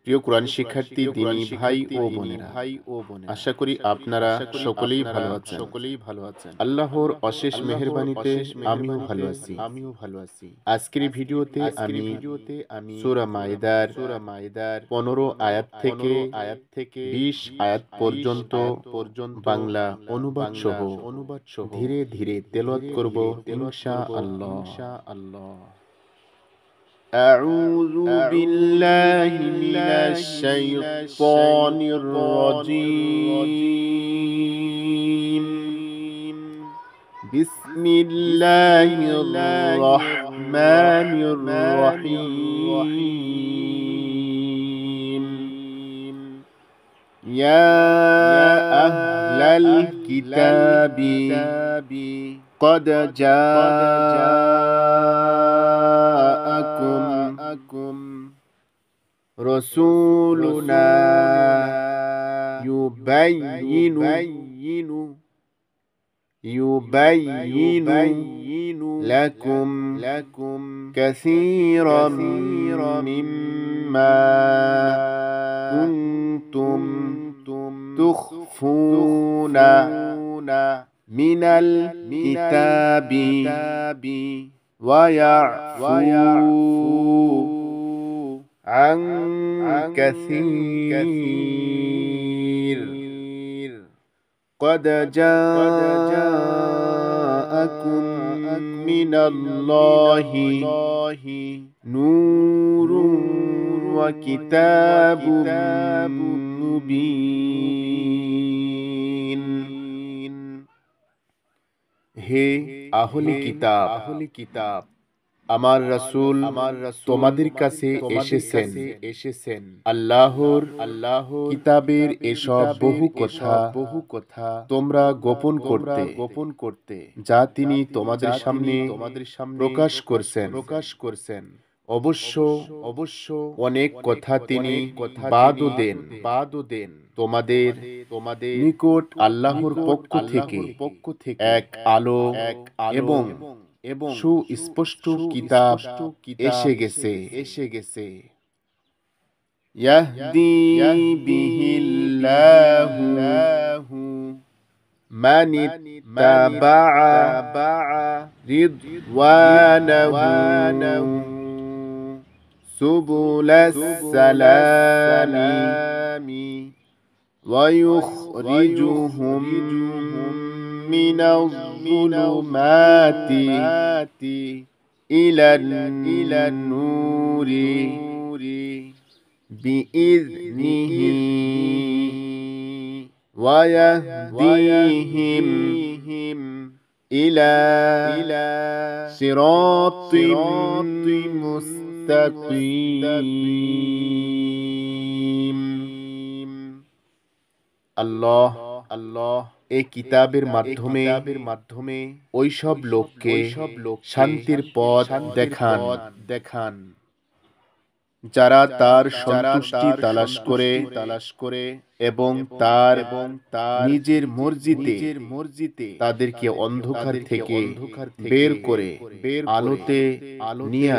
প্রিয় কোরআন শিক্ষার্থী দিনী ভাই ও বোনেরা, আশা করি আপনারা সকলেই ভালো আছেন। আল্লাহর অশেষ মেহেরবানিতে আমিও ভালো আছি। আজকের এই ভিডিওতে আমি সূরা মাইদার 15 আয়াত থেকে 20 আয়াত পর্যন্ত বাংলা অনুবাদ সহ ধীরে ধীরে তেলাওয়াত করব ইনশাআল্লাহ। أعوذ بالله من الشيطان الرجيم. بسم الله الرحمن الرحيم. يا أهل الكتاب قد جاءكم رسولنا يبين لكم كثيرا مما كنتم تخفون من الكتاب ويعفو عن كثير. قد جاءكم من الله نور وكتاب مبين. হে আহলে কিতাব, আমার রাসূল তোমাদের কাছে এসেছেন আল্লাহর কিতাবের এসব বহু কথা তোমরা গোপন করতে যা তিনি তোমাদের সামনে প্রকাশ করছেন। অবশ্য অনেক কথা তিনি বাদও দেন তোমাদের নিকট আল্লাহর পক্ষ থেকে এক আলো এবং সুস্পষ্ট কিতাব এসে গেছে। ইয়াহদি বিহিল্লাহু মানিত্তাবা'a রিদওয়ানাহু সুবুলাস সালামি ওয়া ইউখরিজুহুম মিনাল যুলুমাতি ইলান নূরি বিইذনিহি ওয়া ইয়াহদিহিম ইলা সিরাতিম মুস্তাকিম। আল্লাহ এই কিতাবের মাধ্যমে ওইসব লোককে শান্তির পথ দেখান যারা তার সন্তুষ্টি তালাশ করে এবং তার নিজের মর্জিতে তাদেরকে অন্ধকার থেকে বের করে আলোতে নিয়ে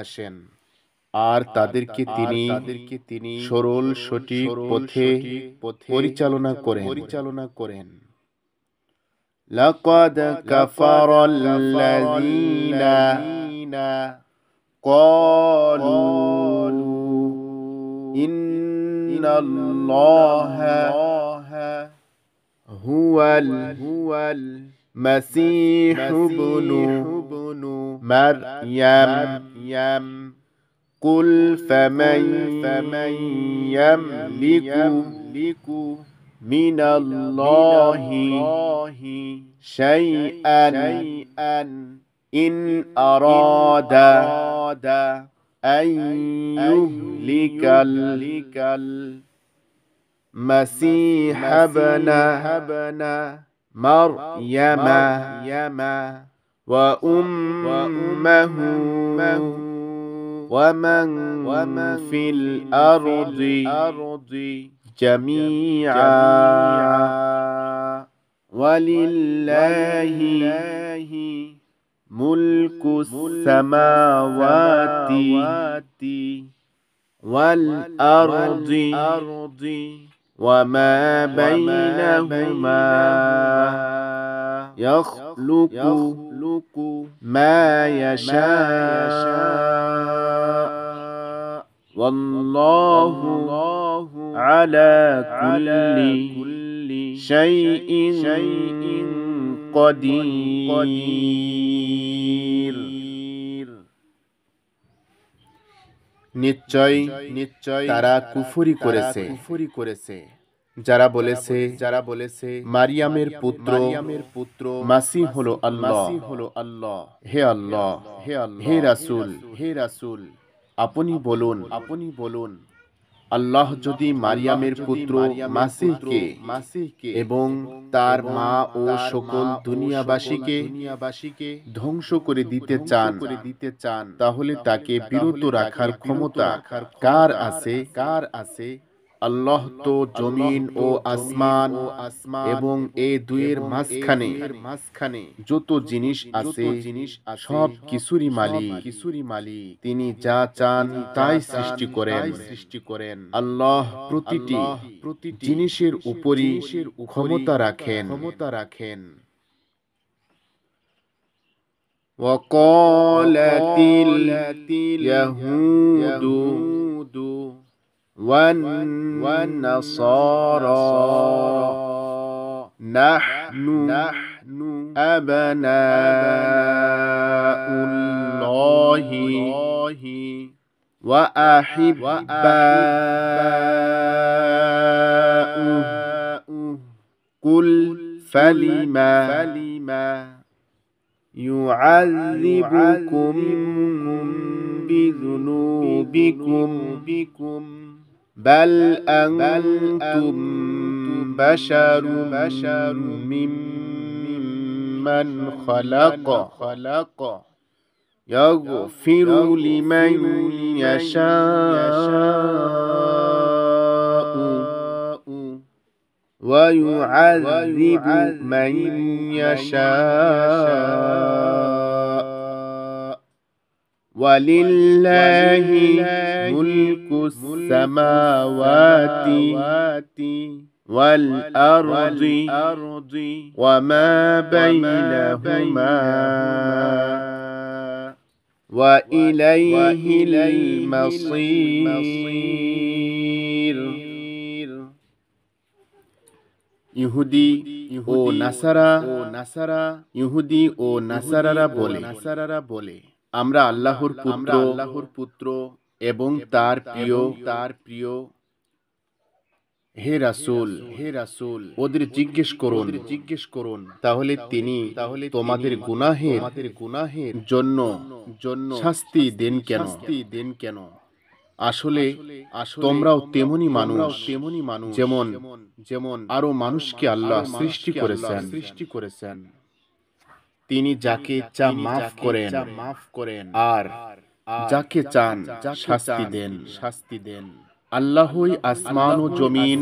আসেন আর তাদেরকে তিনি সরল সঠিক পথে পরিচালনা করেন। লাকাদ কাফারাল্লাযীনা ক্বালু ইন্নাল্লাহা হুয়াল মাসীহু ইবনু মারইয়াম قل فمن يملك من الله شيئا إن أراد أن يهلك المسيح ابن مريم وأمه ومن في الأرض جميعا ولله ملك السماوات والأرض وما بينهما يخلق ما يشاء والله على كل شيء قدير নিশ্চয় তারা কুফরি করেছে যারা বলেছে মারিয়ামের পুত্র মাসিহ হলো আল্লাহ। হে আল্লাহ, হে রাসূল, আপনি বলুন আল্লাহ যদি মারিয়ামের পুত্র মাসিহকে এবং তার মা ও সকল দুনিয়াবাসীকে ধ্বংস করে দিতে চান তাহলে তাকে বিরত রাখার ক্ষমতা কার আছে? আল্লাহ তো জমিন ও আসমান এবং এই দুইয়ের মাঝখানে যত জিনিস আছে সব কিছুরই মালিক। তিনি যা চান তাই সৃষ্টি করেন। আল্লাহ প্রতিটি জিনিসের উপরই ক্ষমতা রাখেন। وقالت اليهود والنصارى نحن أبناء الله وأحباؤه قل فلم يعذبكم بذنوبكم بل أنتم بشر ممن خلق يغفر لمن يشاء ويعذب من يشاء ولله ملك السماوات والأرض وما بينهما وإليه المصير ইহুদি ও নাসারারা বলে আমরা আল্লাহর পুত্র এবং তার প্রিয়। হে রাসূল, ওদের জিজ্ঞেস করুন তাহলে তিনি তোমাদের গুনাহের জন্য শাস্তি দেন কেন? আসলে তোমরাও তেমনি মানুষ যেমন আরো মানুষকে আল্লাহ সৃষ্টি করেছেন। তিনি যাকে ইচ্ছা মাফ করেন আর যাকে চান শাস্তি দেন। আল্লাহই আসমান ও জমিন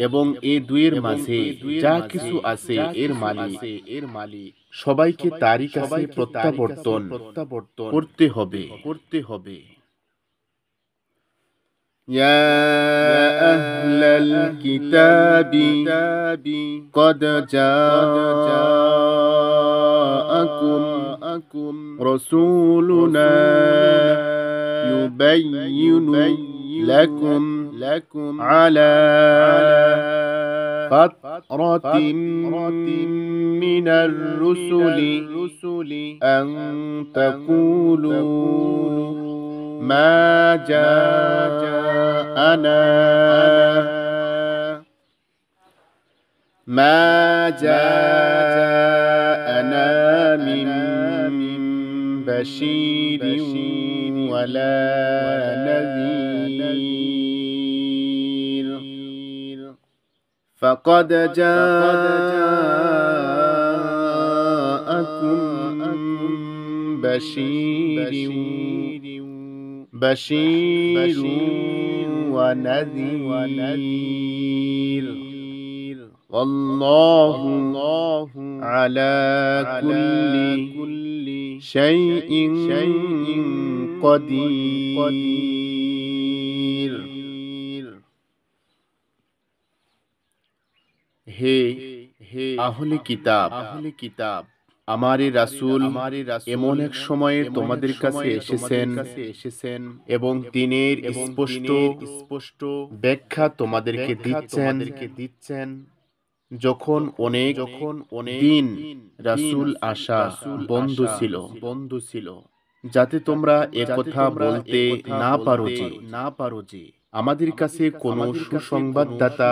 এবং এই দুইয়ের মাঝে যা কিছু আছে এর মালিক। সবাইকে তারই কাছে প্রত্যাবর্তন করতে হবে। يا أهل الكتاب قد جاءكم رسولنا يبين لكم على فترة من الرسل أن تقولوا ما جاءنا من بشير ولا نذير فقد جاءكم بشير ونذير والله على كل শাইইন কদির। হে আহলে কিতাব, আমারে রাসূল এমন এক সময়ে তোমাদের কাছে এসেছেন এবং দিনের স্পষ্ট ব্যাখ্যা তোমাদেরকে দিচ্ছেন। যখন অনেক দিন রাসূল আসা বন্ধ ছিল, যাতে তোমরা একথা বলতে না পারো যে আমাদের কাছে কোনো সুসংবাদদাতা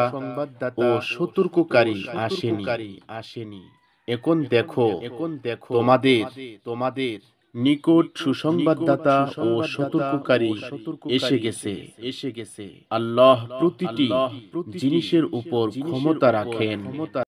ও সতর্ককারী আসেনি। এখন দেখো তোমাদের নিকট সুসংবাদদাতা ও সতর্ককারী এসে গেছে। আল্লাহ প্রতিটি জিনিসের উপর ক্ষমতা রাখেন।